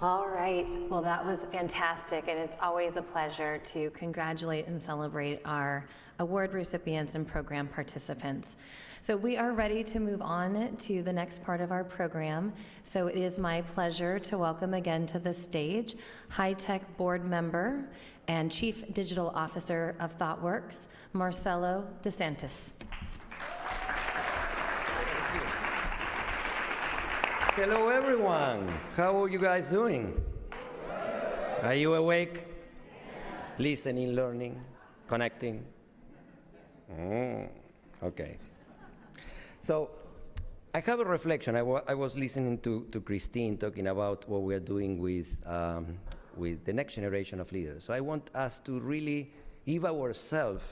All right, well, that was fantastic, and it's always a pleasure to congratulate and celebrate our award recipients and program participants. So we are ready to move on to the next part of our program. So it is my pleasure to welcome again to the stage High-Tech Board Member and Chief Digital Officer of ThoughtWorks, Marcelo DeSantis. Hello, everyone. How are you guys doing? Are you awake? Listening, learning, connecting? Okay. So I have a reflection. I was listening to Christine talking about what we are doing with the next generation of leaders. So I want us to really give ourselves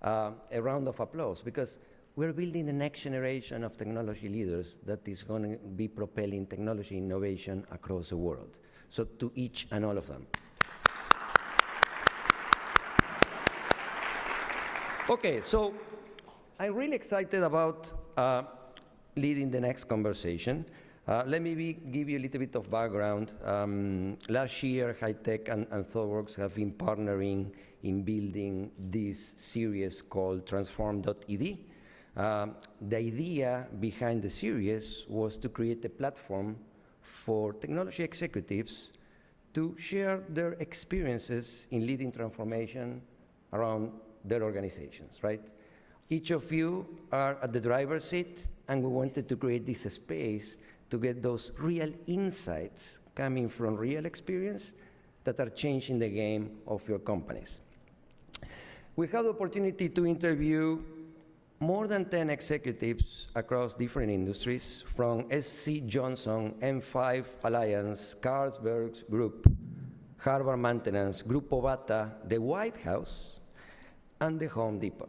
a round of applause, because we're building the next generation of technology leaders that is going to be propelling technology innovation across the world. So to each and all of them. Okay, so I'm really excited about leading the next conversation. Let me give you a little bit of background. Last year, High-Tech and ThoughtWorks have been partnering in building this series called Transform.ed. The idea behind the series was to create a platform for technology executives to share their experiences in leading transformation around their organizations, right? Each of you are at the driver's seat, and we wanted to create this space to get those real insights coming from real experience that are changing the game of your companies. We had the opportunity to interview more than 10 executives across different industries, from SC Johnson, M5 Alliance, Carlsberg Group, Harvard Maintenance, Grupo Bata, the White House, and the Home Depot.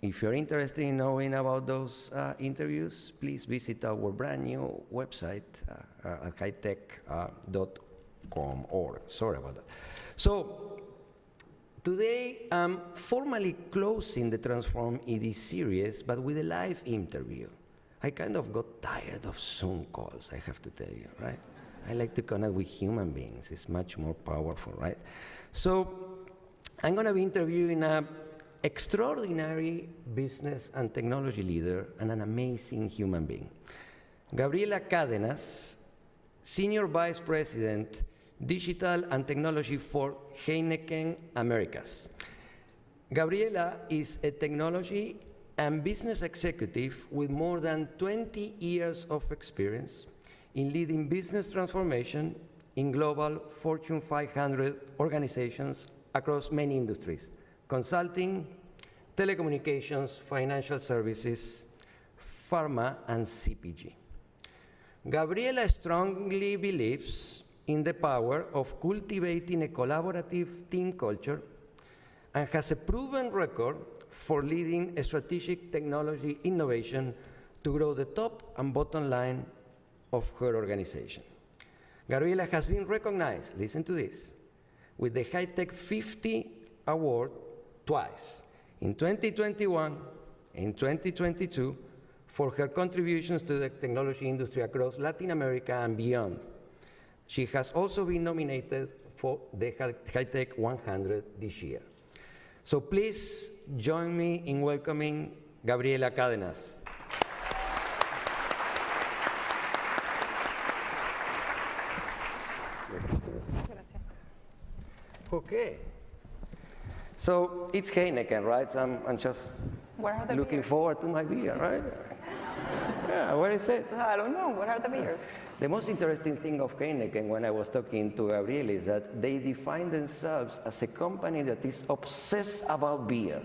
If you're interested in knowing about those interviews, please visit our brand new website at hightech.com. Sorry about that. So today, I'm formally closing the Transform.ed series, but with a live interview. I kind of got tired of Zoom calls, I have to tell you, right? I like to connect with human beings. It's much more powerful, right? So I'm going to be interviewing an extraordinary business and technology leader and an amazing human being. Gabriela Cadenas, Senior Vice President, Digital and Technology for Heineken Americas. Gabriela is a technology and business executive with more than 20 years of experience in leading business transformation in global Fortune 500 organizations across many industries: consulting, telecommunications, financial services, pharma, and CPG. Gabriela strongly believes in the power of cultivating a collaborative team culture and has a proven record for leading a strategic technology innovation to grow the top and bottom line of her organization. Gabriela has been recognized, listen to this, with the High-Tech 50 Award twice, in 2021 and 2022, for her contributions to the technology industry across Latin America and beyond. She has also been nominated for the High-Tech 100 this year. So please join me in welcoming Gabriela Cadenas. Okay. So it's Heineken, right? So I'm just looking forward to my beer, right? Yeah, where is it? I don't know. What are the beers? The most interesting thing of Heineken when I was talking to Gabriel is that they define themselves as a company that is obsessed about beer.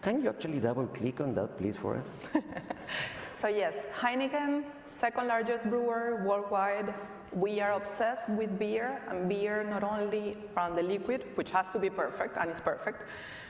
Can you actually double click on that, please, for us? So yes, Heineken, second largest brewer worldwide. We are obsessed with beer, and beer not only around the liquid, which has to be perfect, and is perfect,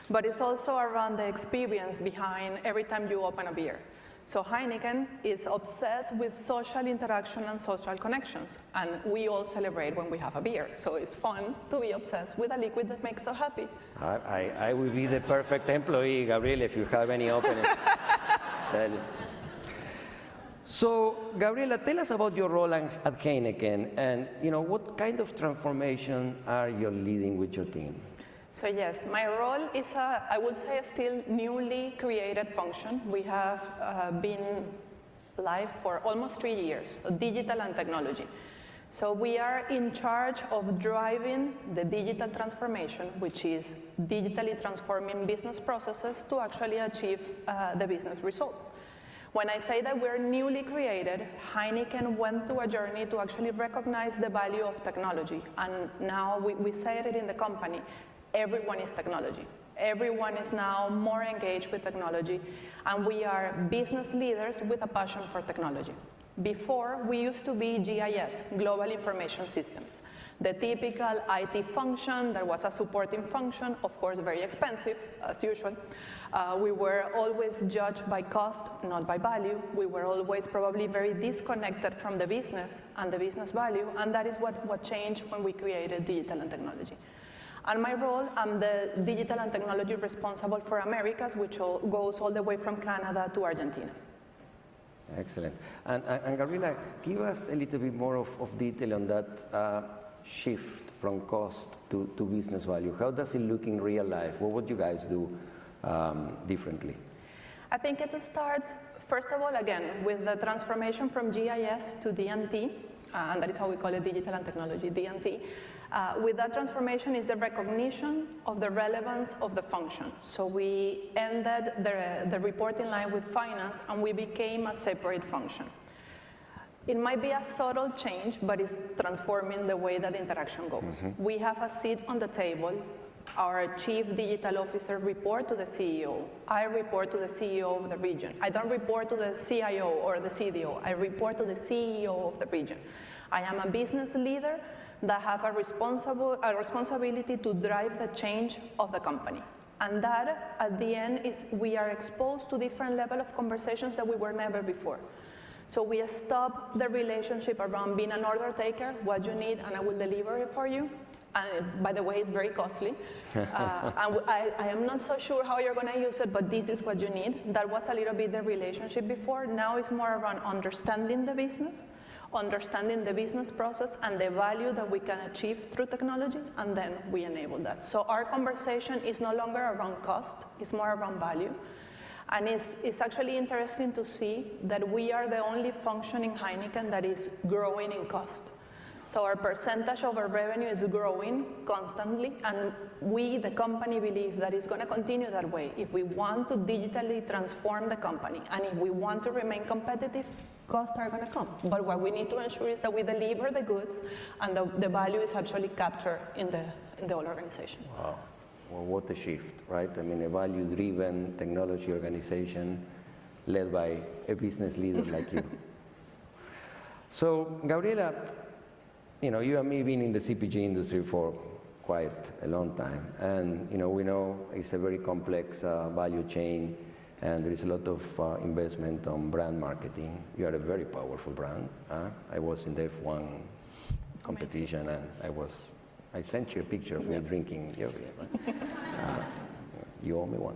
but it's also around the experience behind every time you open a beer. So Heineken is obsessed with social interaction and social connections, and we all celebrate when we have a beer. So it's fun to be obsessed with a liquid that makes us happy. I will be the perfect employee, Gabriel, if you have any openings. So, Gabriela, tell us about your role at Heineken, and what kind of transformation are you leading with your team? So yes, my role is I would say, a still newly created function. We have been live for almost 3 years, so digital and technology. So we are in charge of driving the digital transformation, which is digitally transforming business processes to actually achieve the business results. When I say that we're newly created, Heineken went through a journey to actually recognize the value of technology. And now we say it in the company, everyone is technology. Everyone is now more engaged with technology, and we are business leaders with a passion for technology. Before, we used to be GIS, Global Information Systems. The typical IT function that was a supporting function, of course very expensive, as usual. We were always judged by cost, not by value. We were always probably very disconnected from the business and the business value, and that is what changed when we created digital and technology. And my role, I'm the digital and technology responsible for Americas, which goes all the way from Canada to Argentina. Excellent. And Gabriela, give us a little bit more of detail on that shift from cost to business value. How does it look in real life? What would you guys do differently? I think it starts, first of all, again, with the transformation from GIS to D&T, and that is how we call it, digital and technology, D&T. With that transformation is the recognition of the relevance of the function. So we ended the reporting line with finance, and we became a separate function. It might be a subtle change, but it's transforming the way that interaction goes. Mm-hmm. We have a seat on the table. Our chief digital officer reports to the CEO. I report to the CEO of the region. I don't report to the CIO or the CDO. I report to the CEO of the region. I am a business leader that have a responsibility to drive the change of the company. And that, at the end, is we are exposed to different level of conversations that we were never before. So we stop the relationship around being an order taker, what you need, and I will deliver it for you. And by the way, it's very costly. And I am not so sure how you're going to use it, but this is what you need. That was a little bit the relationship before. Now it's more around understanding the business process and the value that we can achieve through technology, and then we enable that. So our conversation is no longer around cost, it's more around value. And it's actually interesting to see that we are the only function in Heineken that is growing in cost. So our percentage of our revenue is growing constantly, and we, the company, believe that it's going to continue that way. If we want to digitally transform the company, and if we want to remain competitive, costs are going to come. But what we need to ensure is that we deliver the goods, and the value is actually captured in the whole organization. Wow. Well, what a shift, right? I mean, a value-driven technology organization led by a business leader like you. So, Gabriela, you and me been in the CPG industry for quite a long time, and we know it's a very complex value chain, and there is a lot of investment on brand marketing. You are a very powerful brand. I was in the F1 competition, and I sent you a picture of me drinking your beer. Right? You owe me one.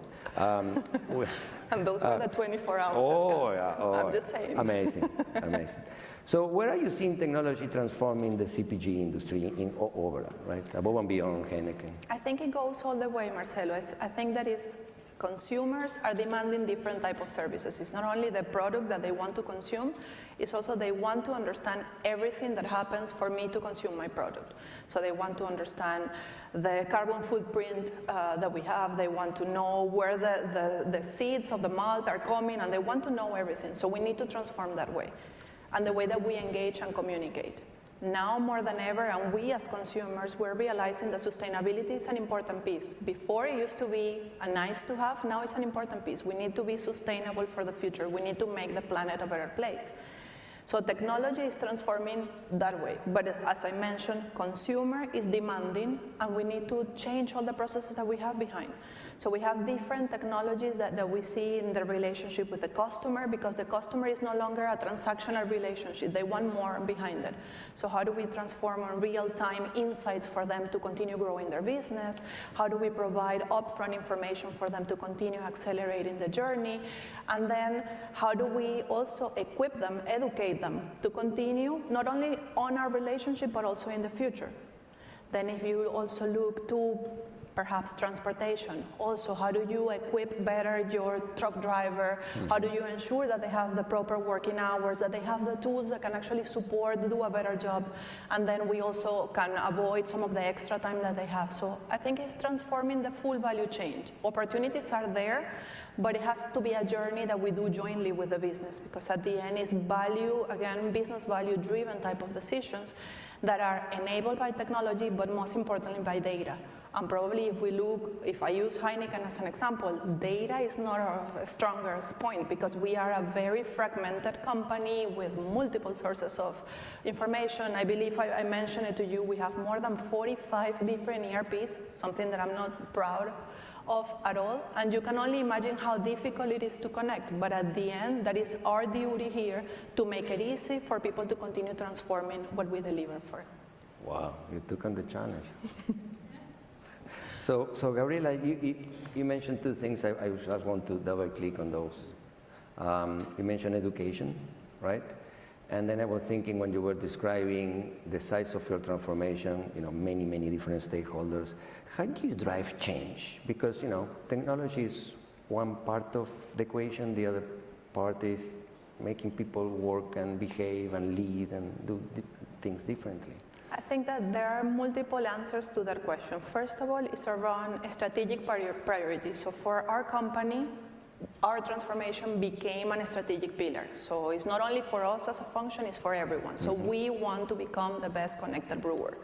And those were the 24 hours. Oh, yeah. Oh, I'm just saying. Amazing, amazing. So where are you seeing technology transforming the CPG industry in overall, right? Above and beyond Heineken? I think it goes all the way, Marcelo. I think that is consumers are demanding different type of services. It's not only the product that they want to consume, it's also they want to understand everything that happens for me to consume my product. So they want to understand the carbon footprint that we have. They want to know where the seeds of the malt are coming, and they want to know everything. So we need to transform that way, and the way that we engage and communicate. Now more than ever, and we as consumers, we're realizing that sustainability is an important piece. Before it used to be a nice to have, now it's an important piece. We need to be sustainable for the future. We need to make the planet a better place. So technology is transforming that way. But as I mentioned, consumer is demanding, and we need to change all the processes that we have behind. So we have different technologies that we see in the relationship with the customer, because the customer is no longer a transactional relationship. They want more behind it. So how do we transform on real-time insights for them to continue growing their business? How do we provide upfront information for them to continue accelerating the journey? And then how do we also equip them, educate them to continue not only on our relationship but also in the future? Then if you also look to perhaps transportation, also how do you equip better your truck driver? How do you ensure that they have the proper working hours, that they have the tools that can actually support, do a better job? And then we also can avoid some of the extra time that they have. So I think it's transforming the full value chain. Opportunities are there, but it has to be a journey that we do jointly with the business, because at the end it's value, again, business value driven type of decisions that are enabled by technology, but most importantly by data. And probably if I use Heineken as an example, data is not our strongest point, because we are a very fragmented company with multiple sources of information. I believe I mentioned it to you, we have more than 45 different ERPs, something that I'm not proud of at all. And you can only imagine how difficult it is to connect. But at the end, that is our duty here to make it easy for people to continue transforming what we deliver for. Wow, you took on the challenge. So Gabriela, you mentioned two things. I just want to double click on those. You mentioned education, right? And then I was thinking, when you were describing the size of your transformation, many different stakeholders, how do you drive change? Because, technology is one part of the equation, the other part is making people work and behave and lead and do things differently. I think that there are multiple answers to that question. First of all, it's around strategic priorities. So for our company, our transformation became a strategic pillar. So it's not only for us as a function, it's for everyone. So we want to become the best connected brewer.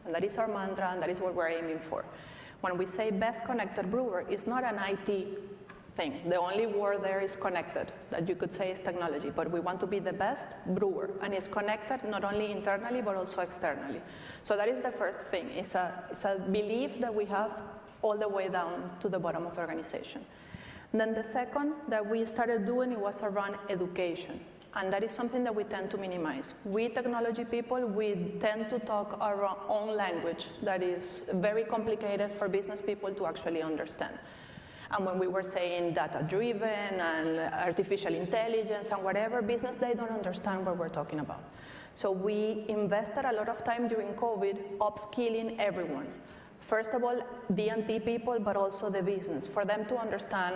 And that is our mantra, and that is what we're aiming for. When we say best connected brewer, it's not an IT thing. The only word there is connected, that you could say is technology, but we want to be the best brewer, and it's connected not only internally but also externally. So that is the first thing. It's a belief that we have all the way down to the bottom of the organization. Then the second that we started doing, it was around education. And that is something that we tend to minimize. We technology people, we tend to talk our own language that is very complicated for business people to actually understand. And when we were saying data-driven and artificial intelligence and whatever, business, they don't understand what we're talking about. So we invested a lot of time during COVID upskilling everyone. First of all, D&T people, but also the business, for them to understand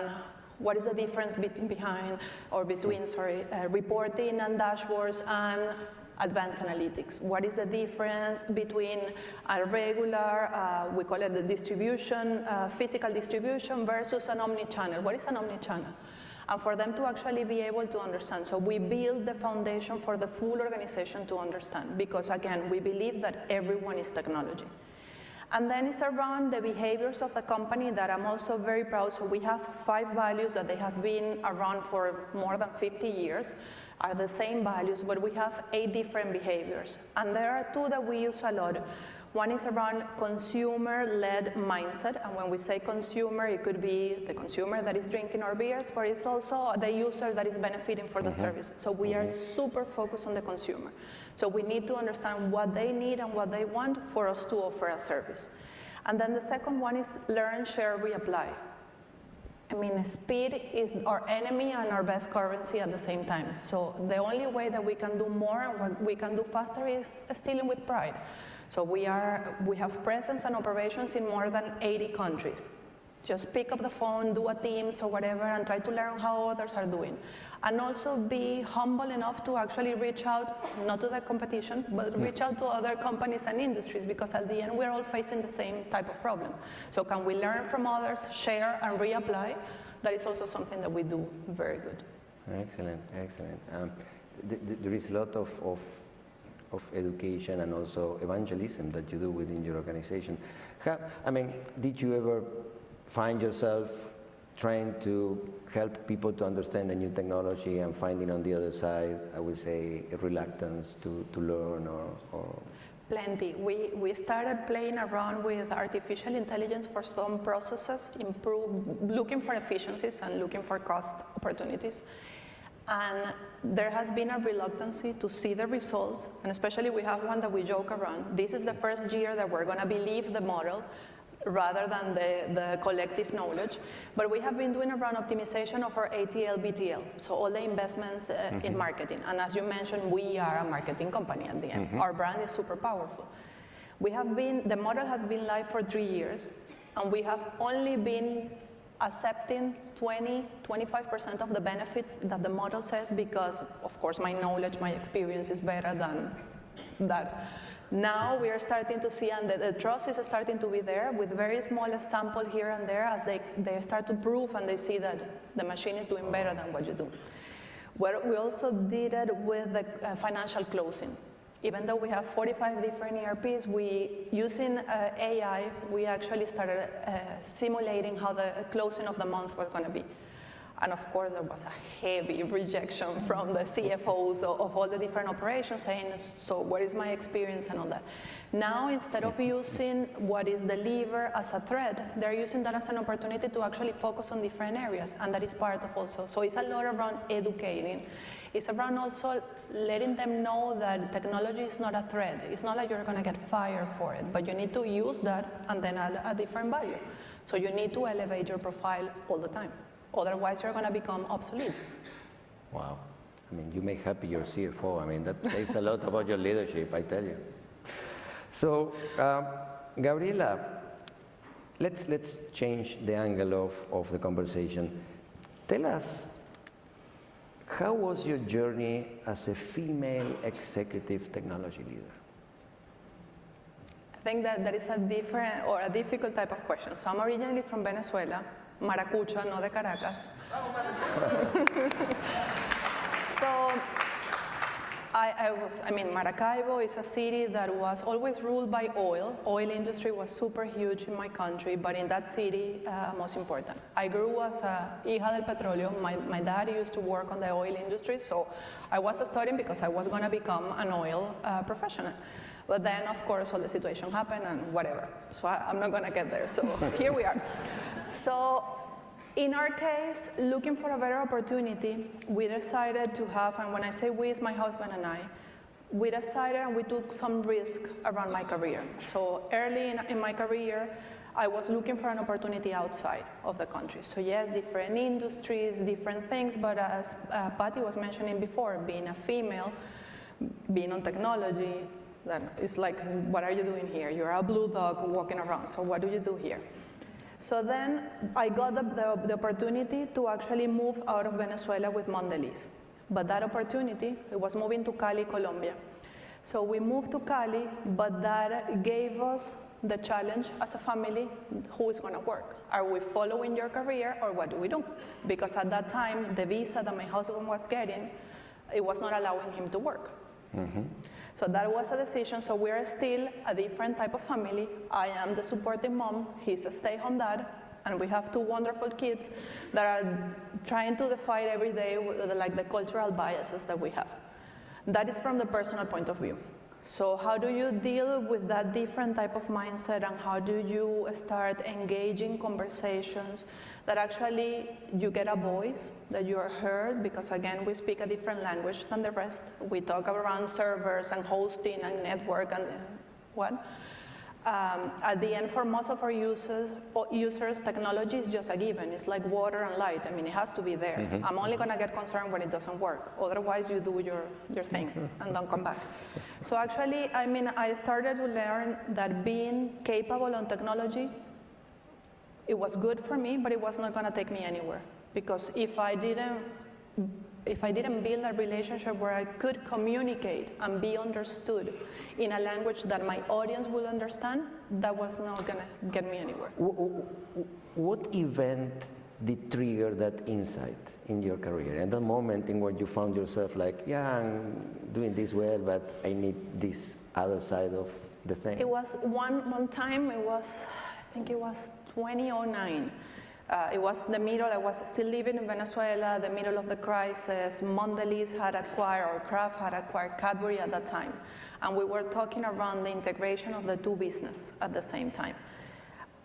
what is the difference between reporting and dashboards and advanced analytics. What is the difference between a regular, we call it the distribution, physical distribution versus an omni-channel? What is an omni-channel? And for them to actually be able to understand. So we build the foundation for the full organization to understand, because again, we believe that everyone is technology. And then it's around the behaviors of the company that I'm also very proud. So we have 5 values that they have been around for more than 50 years, are the same values, but we have 8 different behaviors. And there are 2 that we use a lot. One is around consumer-led mindset, and when we say consumer, it could be the consumer that is drinking our beers, but it's also the user that is benefiting for the service. So we are super focused on the consumer. So we need to understand what they need and what they want for us to offer a service. And then the second one is learn, share, reapply. I mean, speed is our enemy and our best currency at the same time. So the only way that we can do more and what we can do faster is stealing with pride. So we have presence and operations in more than 80 countries. Just pick up the phone, do a Teams or whatever, and try to learn how others are doing. And also be humble enough to actually reach out, not to the competition, but reach out to other companies and industries, because at the end we're all facing the same type of problem. So can we learn from others, share and reapply? That is also something that we do very good. Excellent, excellent. There is a lot of education and also evangelism that you do within your organization. Did you ever find yourself trying to help people to understand the new technology and finding on the other side, I would say, a reluctance to learn or Plenty. We started playing around with artificial intelligence for some processes, looking for efficiencies and looking for cost opportunities. And there has been a reluctance to see the results, and especially we have one that we joke around. This is the first year that we're going to believe the model rather than the collective knowledge. But we have been doing around optimization of our ATL, BTL, so all the investments in marketing. And as you mentioned, we are a marketing company at the end. Our brand is super powerful. The model has been live for 3 years, and we have only been accepting 20-25% of the benefits that the model says because, of course, my knowledge, my experience is better than that. Now we are starting to see, and the trust is starting to be there with very small sample here and there as they start to prove and they see that the machine is doing better than what you do. We also did it with the financial closing. Even though we have 45 different ERPs, using AI, we actually started simulating how the closing of the month was going to be. And of course, there was a heavy rejection from the CFOs of all the different operations saying, so what is my experience and all that. Now, instead of using what is the lever as a threat, they're using that as an opportunity to actually focus on different areas, and that is part of also. So it's a lot around educating. It's around also letting them know that technology is not a threat. It's not like you're going to get fired for it, but you need to use that and then add a different value. So you need to elevate your profile all the time. Otherwise, you're going to become obsolete. Wow. I mean, you make happy your CFO. I mean, that says a lot about your leadership, I tell you. So, Gabriela, let's change the angle of the conversation. Tell us, how was your journey as a female executive technology leader? I think that is a different or a difficult type of question. So I'm originally from Venezuela, Maracucha, no de Caracas. So Maracaibo is a city that was always ruled by oil. Oil industry was super huge in my country, but in that city, most important. I grew as a hija del petróleo. My dad used to work on the oil industry, so I was studying because I was going to become an oil professional. But then, of course, all the situation happened and whatever. So I'm not going to get there. So here we are. So in our case, looking for a better opportunity, we decided to have, and when I say we, it's my husband and I, we decided and we took some risk around my career. So early in my career, I was looking for an opportunity outside of the country. So yes, different industries, different things, but as Patty was mentioning before, being a female, being on technology, then it's like, what are you doing here? You're a blue dog walking around, so what do you do here? So then I got the opportunity to actually move out of Venezuela with Mondelez. But that opportunity, it was moving to Cali, Colombia. So we moved to Cali, but that gave us the challenge as a family, who is going to work? Are we following your career or what do we do? Because at that time, the visa that my husband was getting, it was not allowing him to work. Mm-hmm. So that was a decision. So we are still a different type of family. I am the supporting mom, he's a stay-home dad, and we have two wonderful kids that are trying to defy every day like the cultural biases that we have. That is from the personal point of view. So how do you deal with that different type of mindset, and how do you start engaging conversations that actually you get a voice, that you are heard, because again, we speak a different language than the rest. We talk around servers and hosting and network and what? At the end, for most of our users, technology is just a given. It's like water and light. I mean, it has to be there. Mm-hmm. I'm only going to get concerned when it doesn't work. Otherwise, you do your thing and don't come back. So actually, I mean, I started to learn that being capable on technology, it was good for me, but it was not going to take me anywhere. Because if I didn't build a relationship where I could communicate and be understood in a language that my audience will understand, that was not going to get me anywhere. What event did trigger that insight in your career? And the moment in which you found yourself like, yeah, I'm doing this well, but I need this other side of the thing. It was one time, I think it was 2009. It was the middle, I was still living in Venezuela, the middle of the crisis. Mondelez had acquired, or Kraft had acquired Cadbury at that time. And we were talking around the integration of the two businesses at the same time.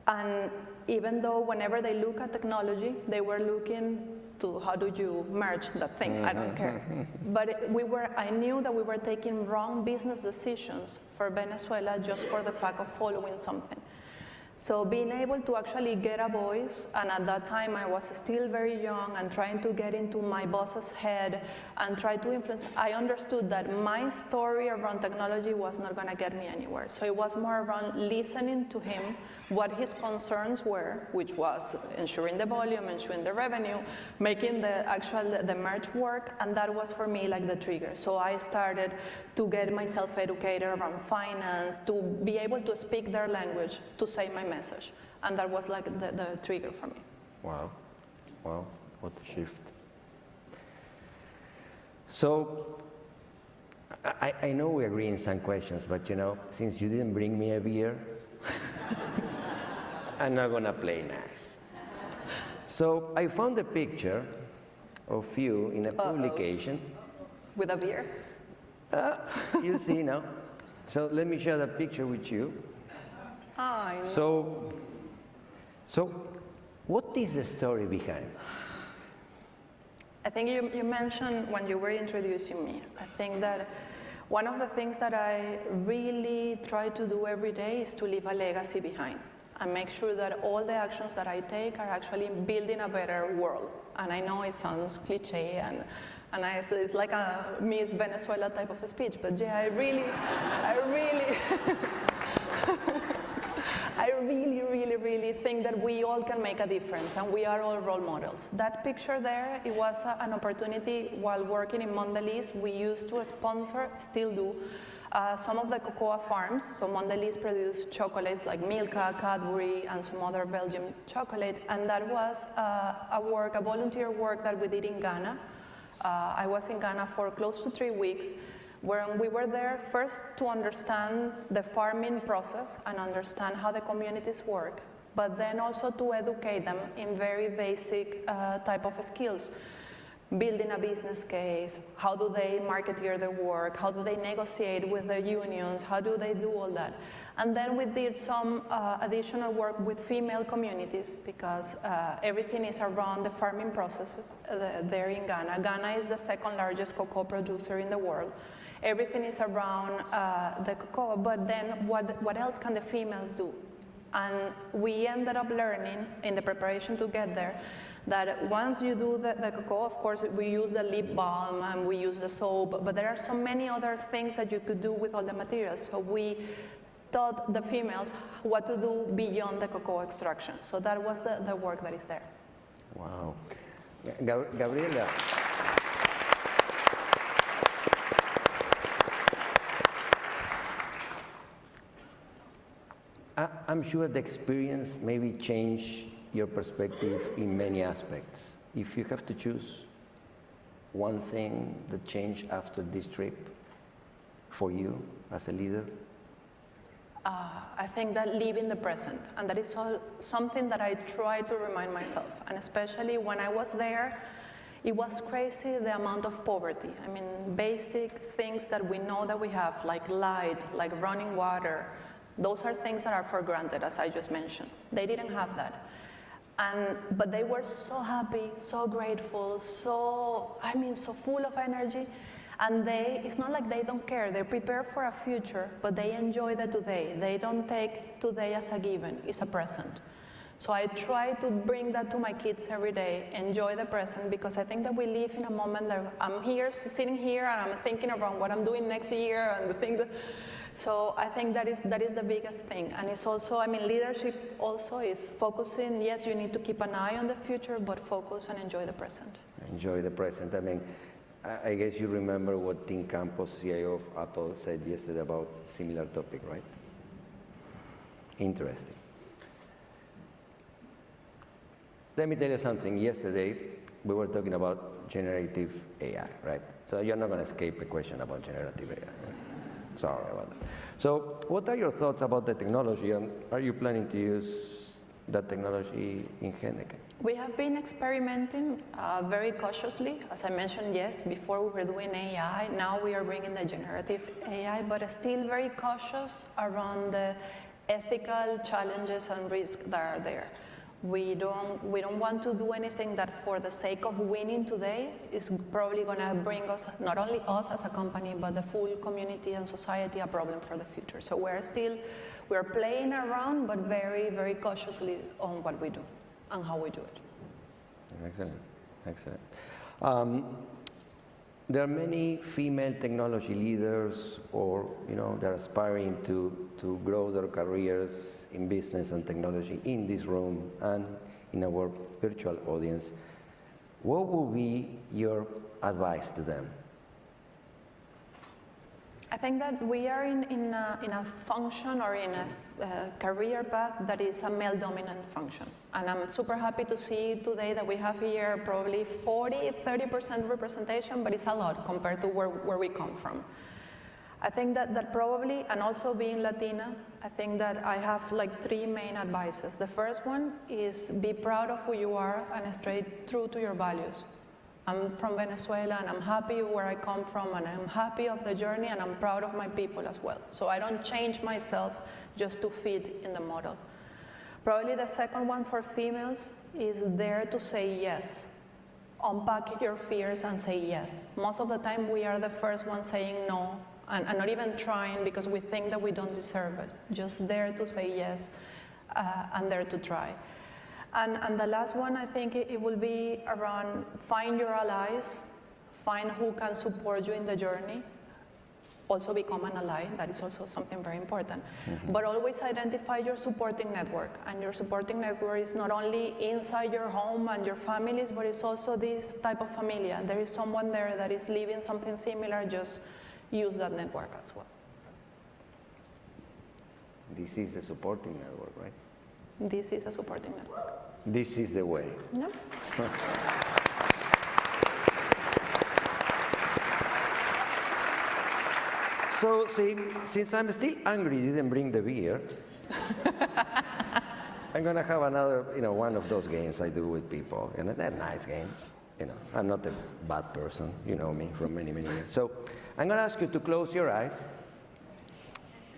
And even though whenever they look at technology, they were looking to how do you merge that thing, I don't care. But I knew that we were taking wrong business decisions for Venezuela just for the fact of following something. So being able to actually get a voice, and at that time I was still very young and trying to get into my boss's head and try to influence, I understood that my story around technology was not going to get me anywhere. So it was more around listening to him, what his concerns were, which was ensuring the volume, ensuring the revenue, making the merge work, and that was for me like the trigger. So I started to get myself educated around finance, to be able to speak their language, to say my message, and that was like the trigger for me. Wow, wow, what a shift. So, I know we agree in some questions, but since you didn't bring me a beer, I'm not gonna play nice. So I found a picture of you in a publication. With a beer? You see now. So let me share that picture with you. I know. So what is the story behind? I think you mentioned when you were introducing me, I think that one of the things that I really try to do every day is to leave a legacy behind and make sure that all the actions that I take are actually building a better world. And I know it sounds cliche and it's like a Miss Venezuela type of a speech, but yeah, I really really think that we all can make a difference and we are all role models. That picture there, it was an opportunity while working in Mondelez. We used to sponsor, still do, some of the cocoa farms. So Mondelez produced chocolates like Milka, Cadbury, and some other Belgian chocolate. And that was a volunteer work that we did in Ghana. I was in Ghana for close to 3 weeks, where we were there first to understand the farming process and understand how the communities work, but then also to educate them in very basic type of skills. Building a business case, how do they marketeer their work, how do they negotiate with the unions, how do they do all that. And then we did some additional work with female communities because everything is around the farming processes there in Ghana. Ghana is the second largest cocoa producer in the world. Everything is around the cocoa, but then what else can the females do? And we ended up learning in the preparation to get there that once you do the cocoa, of course, we use the lip balm and we use the soap, but there are so many other things that you could do with all the materials. So we taught the females what to do beyond the cocoa extraction. So that was the work that is there. Wow. Gabriela. I'm sure the experience maybe changed your perspective in many aspects. If you have to choose one thing that changed after this trip for you as a leader? I think that live in the present, and that is something that I try to remind myself, and especially when I was there, it was crazy the amount of poverty. I mean, basic things that we know that we have, like light, like running water, those are things that are for granted, as I just mentioned. They didn't have that. But they were so happy, so grateful, so full of energy. And it's not like they don't care. They're prepared for a future, but they enjoy the today. They don't take today as a given. It's a present. So I try to bring that to my kids every day, enjoy the present, because I think that we live in a moment that I'm here, sitting here, and I'm thinking around what I'm doing next year and the thing that... So I think that is the biggest thing. And it's also, leadership also is focusing, yes, you need to keep an eye on the future, but focus and enjoy the present. Enjoy the present. I guess you remember what Tim Campos, CIO of Apple, said yesterday about similar topic, right? Interesting. Let me tell you something. Yesterday, we were talking about generative AI, right? So you're not going to escape a question about generative AI, right? Sorry about that. So what are your thoughts about the technology, and are you planning to use that technology in Heineken? We have been experimenting very cautiously. As I mentioned, yes, before we were doing AI, now we are bringing the generative AI, but still very cautious around the ethical challenges and risks that are there. We don't want to do anything that for the sake of winning today is probably going to bring us, not only us as a company, but the full community and society, a problem for the future. So we're playing around, but very, very cautiously on what we do and how we do it. Excellent, excellent. There are many female technology leaders, or they're aspiring to grow their careers in business and technology in this room and in our virtual audience. What would be your advice to them? I think that we are in a function or in a career path that is a male-dominant function. And I'm super happy to see today that we have here probably 30% representation, but it's a lot compared to where we come from. I think that probably, and also being Latina, I think that I have like 3 main advices. The first one is be proud of who you are and stay true to your values. I'm from Venezuela and I'm happy where I come from and I'm happy of the journey and I'm proud of my people as well. So I don't change myself just to fit in the model. Probably the second one for females is dare to say yes. Unpack your fears and say yes. Most of the time we are the first one saying no and not even trying because we think that we don't deserve it. Just dare to say yes and dare to try. And the last one, I think it will be around find your allies, find who can support you in the journey, also become an ally, that is also something very important. Mm-hmm. But always identify your supporting network, and your supporting network is not only inside your home and your families, but it's also this type of familia. There is someone there that is living something similar, just use that network as well. This is a supporting network, right? This is a supporting network. This is the way. No. So, see, since I'm still angry you didn't bring the beer, I'm going to have another, one of those games I do with people. And they're nice games. I'm not a bad person. You know me from many, many years. So I'm going to ask you to close your eyes.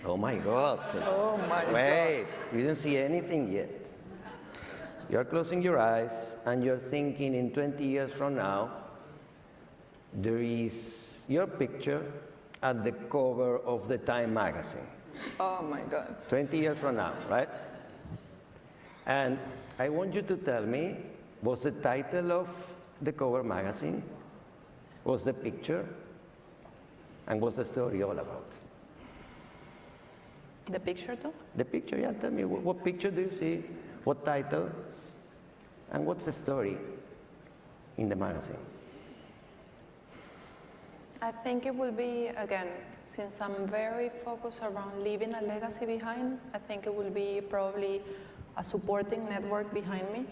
Oh my God. Oh my God. Wait, you didn't see anything yet. You're closing your eyes and you're thinking in 20 years from now, there is your picture at the cover of the Time magazine. Oh my God. 20 years from now, right? And I want you to tell me, what's the title of the cover magazine? What's the picture? And what's the story all about? The picture too? The picture, yeah. Tell me, what picture do you see? What title? And what's the story in the magazine? I think it will be, again, since I'm very focused around leaving a legacy behind, I think it will be probably a supporting network behind me.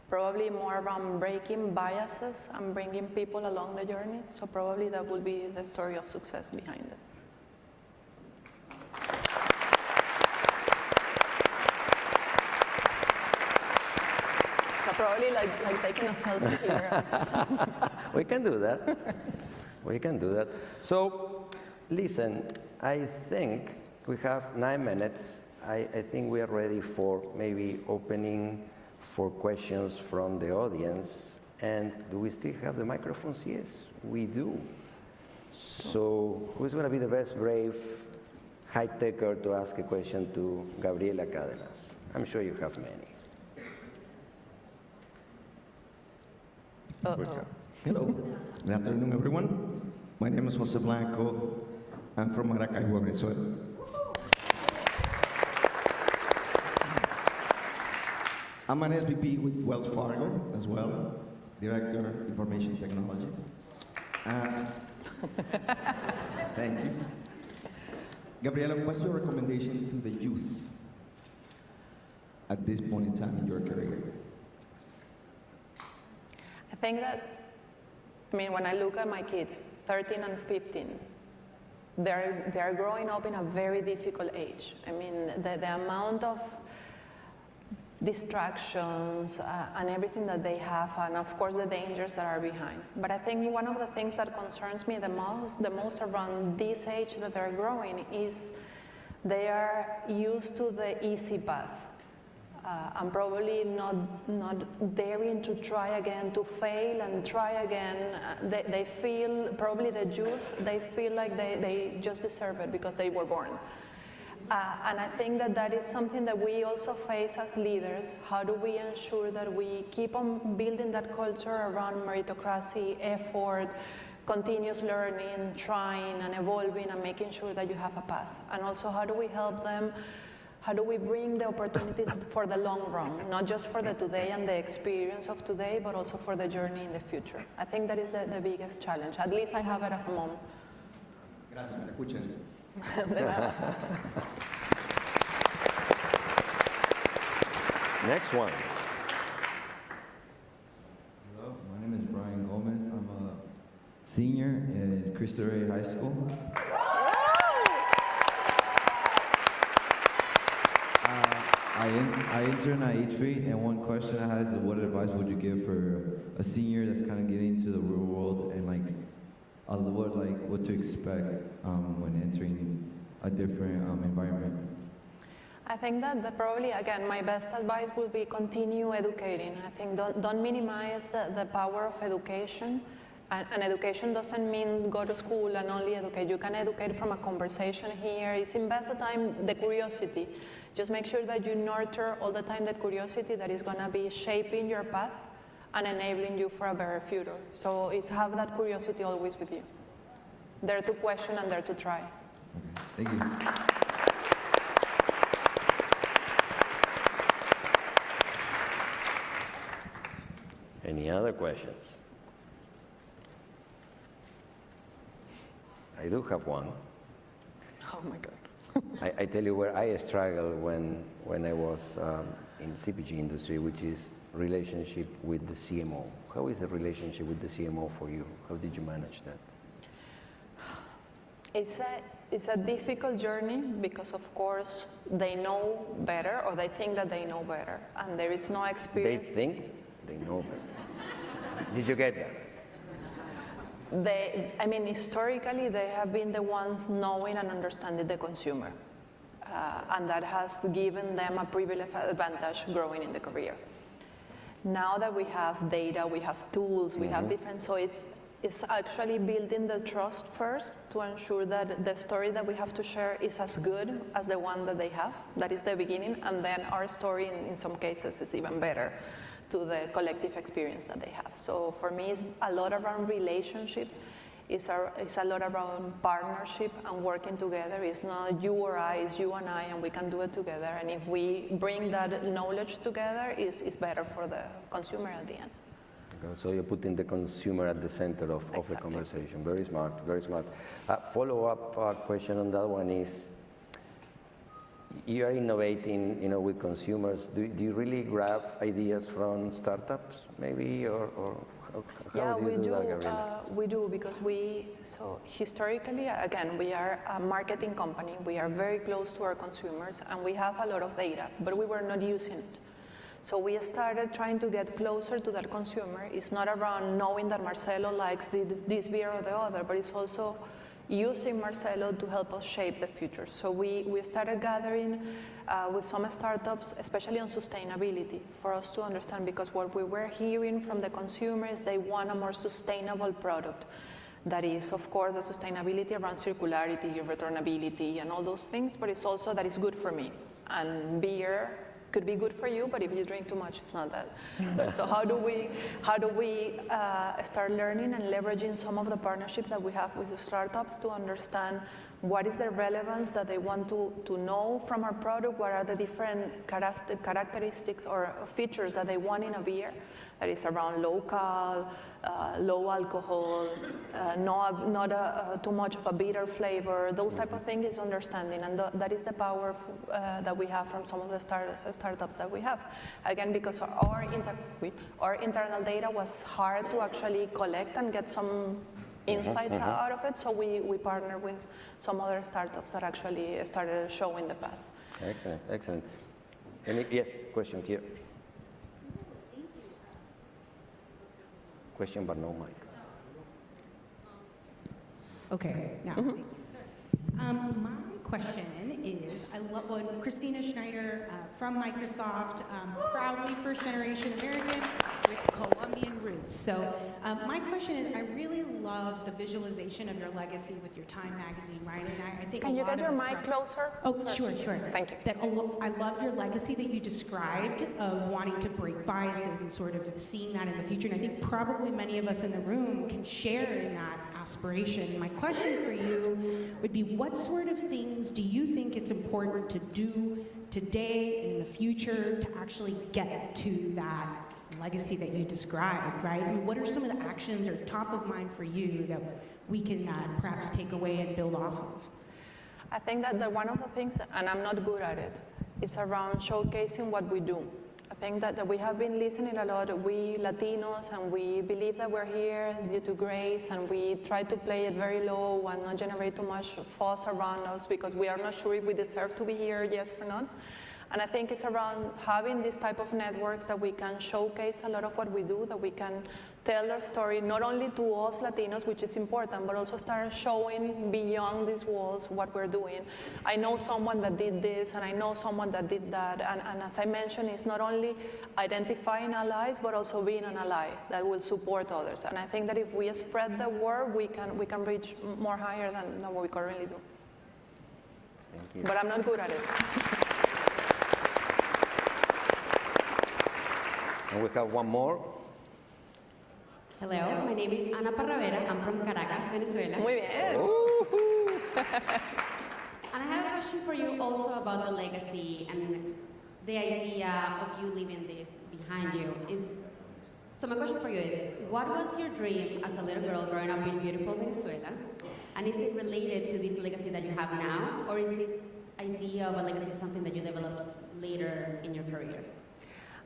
Probably more around breaking biases and bringing people along the journey. So probably that will be the story of success behind it. So probably like taking a selfie here. We can do that. We can do that. So, listen, I think we have 9 minutes. I think we are ready for maybe opening for questions from the audience. And do we still have the microphones? Yes, we do. So, who's going to be the best brave high-techer to ask a question to Gabriela Cadenas? I'm sure you have many. Hello. Good afternoon, everyone. My name is Jose Blanco. I'm from Maracaibo, Venezuela. I'm an SVP with Wells Fargo as well, Director of Information Technology. Thank you. Gabriela, what's your recommendation to the youth at this point in time in your career? I think that, when I look at my kids, 13 and 15, they're growing up in a very difficult age. The amount of distractions and everything that they have, and of course the dangers that are behind. But I think one of the things that concerns me the most around this age that they're growing is they are used to the easy path. And probably not daring to try again, to fail and try again. They feel, probably the youth, they feel like they just deserve it because they were born. And I think that is something that we also face as leaders. How do we ensure that we keep on building that culture around meritocracy, effort, continuous learning, trying and evolving and making sure that you have a path? And also, how do we help them? How do we bring the opportunities for the long run, not just for the today and the experience of today, but also for the journey in the future? I think that is the biggest challenge. At least I have it as a mom. Gracias, me escuchan. Next one. Hello, my name is Brian Gomez. I'm a senior at Cristo Rey High School. I intern at HV, and one question I had is, what advice would you give for a senior that's kind of getting into the real world, and what to expect when entering a different environment? I think that probably, again, my best advice would be continue educating. I think don't minimize the power of education. And education doesn't mean go to school and only educate. You can educate from a conversation here. It's invest the time, the curiosity. Just make sure that you nurture all the time that curiosity that is going to be shaping your path and enabling you for a better future. So it's have that curiosity always with you. Dare to question and dare to try. Okay. Thank you. Any other questions? I do have one. Oh my God. I tell you where I struggled when I was in CPG industry, which is relationship with the CMO. How is the relationship with the CMO for you? How did you manage that? It's a difficult journey because, of course, they know better, or they think that they know better, and there is no They experience. think they know better. Did you get that? Historically, they have been the ones knowing and understanding the consumer, and that has given them a privileged advantage growing in the career. Now that we have data, we have tools, we have different, so it's actually building the trust first to ensure that the story that we have to share is as good as the one that they have. That is the beginning, and then our story in some cases is even better to the collective experience that they have. So for me, it's a lot around relationship, it's a lot around partnership and working together. It's not you or I, it's you and I, and we can do it together. And if we bring that knowledge together, it's better for the consumer at the end. Okay, so you're putting the consumer at the center of the Exactly. conversation. Very smart, very smart. Follow-up question on that one is, you are innovating, with consumers. Do you really grab ideas from startups, maybe, or how do you do that, Gabriela? We do, because historically, again, we are a marketing company. We are very close to our consumers, and we have a lot of data, but we were not using it. So we started trying to get closer to that consumer. It's not around knowing that Marcelo likes this beer or the other, but it's also using Marcelo to help us shape the future. So we started gathering with some startups, especially on sustainability, for us to understand, because what we were hearing from the consumers, they want a more sustainable product. That is, of course, the sustainability around circularity, returnability, and all those things, but it's also that it's good for me. And beer could be good for you, but if you drink too much, it's not that. So how do we start learning and leveraging some of the partnerships that we have with the startups to understand what is the relevance that they want to know from our product, what are the different characteristics or features that they want in a beer that is around local, low alcohol, not too much of a bitter flavor. Those type of things is understanding, and that is the power that we have from some of the startups that we have. Again, because our internal data was hard to actually collect and get some insights out of it, so we partner with some other startups that actually started showing the path. Excellent, excellent. Yes, question here. Question, but no mic. Okay, now, thank you. My question is, I love, well, Christina Schneider from Microsoft, proudly first-generation American with Colombian roots. So my question is, I really love the visualization of your legacy with your Time magazine, right? And I think Can a you lot get your of us mic closer? Oh, sure. Thank you. That I loved your legacy that you described of wanting to break biases and sort of seeing that in the future. And I think probably many of us in the room can share in that aspiration. My question for you would be, what sort of things do you think it's important to do today and in the future to actually get to that legacy that you described, right? I mean, what are some of the actions that are top of mind for you that we can perhaps take away and build off of? I think that one of the things, and I'm not good at it, is around showcasing what we do. I think that we have been listening a lot, we Latinos, and we believe that we're here due to grace, and we try to play it very low and not generate too much fuss around us because we are not sure if we deserve to be here, yes or not. And I think it's around having these type of networks that we can showcase a lot of what we do, that we can tell our story, not only to us Latinos, which is important, but also start showing beyond these walls what we're doing. I know someone that did this, and I know someone that did that. And as I mentioned, it's not only identifying allies, but also being an ally that will support others. And I think that if we spread the word, we can reach more higher than what we currently do. Thank you. But I'm not good at it. And we have one more. Hello, my name is Ana Parravera. I'm from Caracas, Venezuela. Muy bien. And I have a question for you also about the legacy and the idea of you leaving this behind you. So my question for you is, what was your dream as a little girl growing up in beautiful Venezuela? And is it related to this legacy that you have now? Or is this idea of a legacy something that you developed later in your career?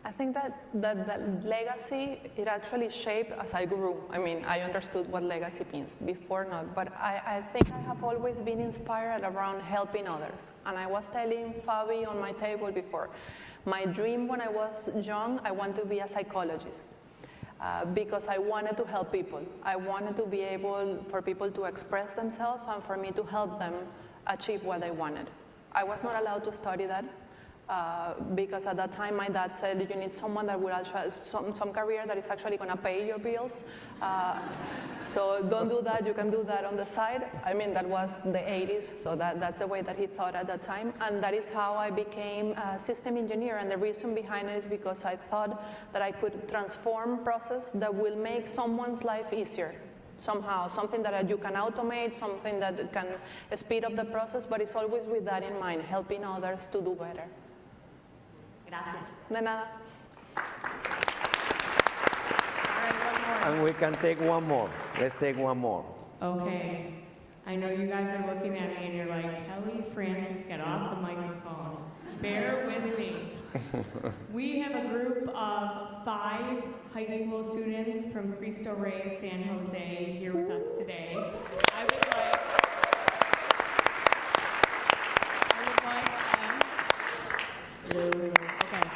I think that legacy, it actually shaped as I grew. I mean, I understood what legacy means, before not, but I think I have always been inspired around helping others. And I was telling Fabi on my table before, my dream when I was young, I wanted to be a psychologist because I wanted to help people. I wanted to be able for people to express themselves and for me to help them achieve what they wanted. I was not allowed to study that. Because at that time my dad said you need someone that will actually, some career that is actually going to pay your bills. So don't do that, you can do that on the side. I mean, that was the 80s, so that's the way that he thought at that time. And that is how I became a system engineer. And the reason behind it is because I thought that I could transform process that will make someone's life easier. Somehow, something that you can automate, something that can speed up the process, but it's always with that in mind, helping others to do better. Gracias. De nada. And we can take one more. Let's take one more. Okay. I know you guys are looking at me and you're like, Kelly Francis, get off the microphone. Bear with me. We have a group of 5 high school students from Cristo Rey, San Jose, here with us today. I would like okay.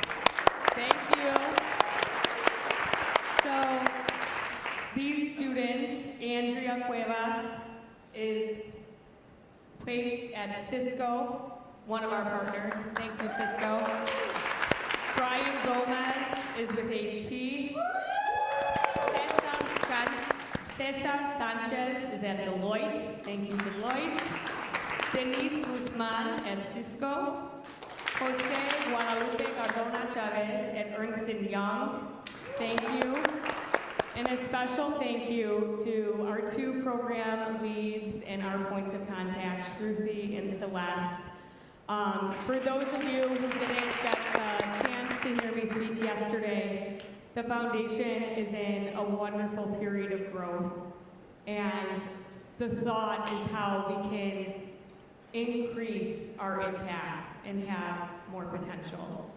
Thank you. So, these students, Andrea Cuevas is placed at Cisco, one of our partners. Thank you, Cisco. Brian Gomez is with HP. Cesar Sanchez is at Deloitte. Thank you, Deloitte. Denise Guzman at Cisco. Jose Guadalupe Cardona Chavez at Ernst & Young. Thank you. And a special thank you to our 2 program leads and our points of contact, Shruti and Celeste. For those of you who didn't get the chance to hear me speak yesterday, the foundation is in a wonderful period of growth. And the thought is how we can increase our impact and have more potential.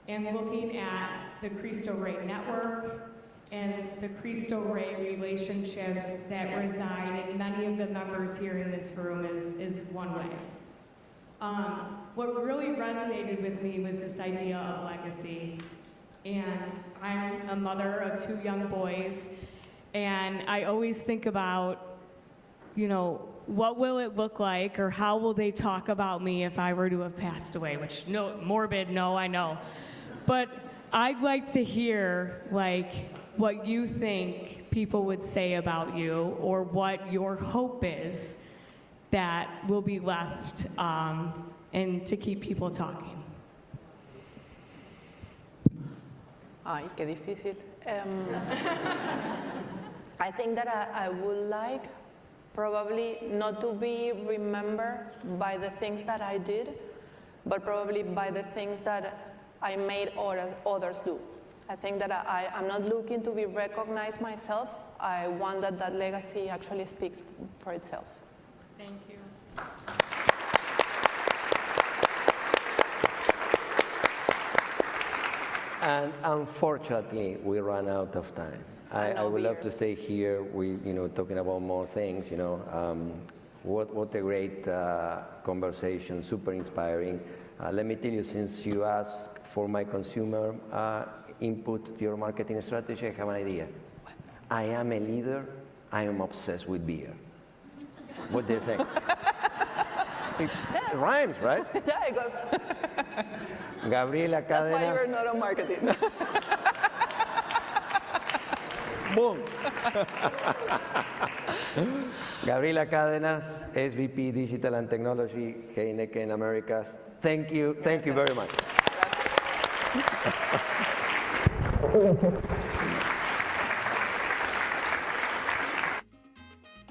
And looking at the Cristo Rey network and the Cristo Rey relationships that reside in many of the members here in this room is one way. What really resonated with me was this idea of legacy. And I'm a mother of 2 young boys, and I always think about, you know, what will it look like, or how will they talk about me if I were to have passed away, which, no, morbid, no, I know. But I'd like to hear, like, what you think people would say about you, or what your hope is that will be left, and to keep people talking. Ay, qué difícil. I think that I would like probably not to be remembered by the things that I did, but probably by the things that I made others do. I think that I'm not looking to be recognized myself. I want that that legacy actually speaks for itself. Thank you. And unfortunately, we ran out of time. I would love to stay here, talking about more things, What a great conversation, super inspiring. Let me tell you, since you asked for my consumer input to your marketing strategy, I have an idea. I am a leader. I am obsessed with beer. What do you think? It rhymes, right? Yeah, it goes. Gabriela Cadenas. That's why you're not on marketing. Boom. Gabriela Cadenas, SVP Digital and Technology, Heineken Americas. Thank you very much. Gracias.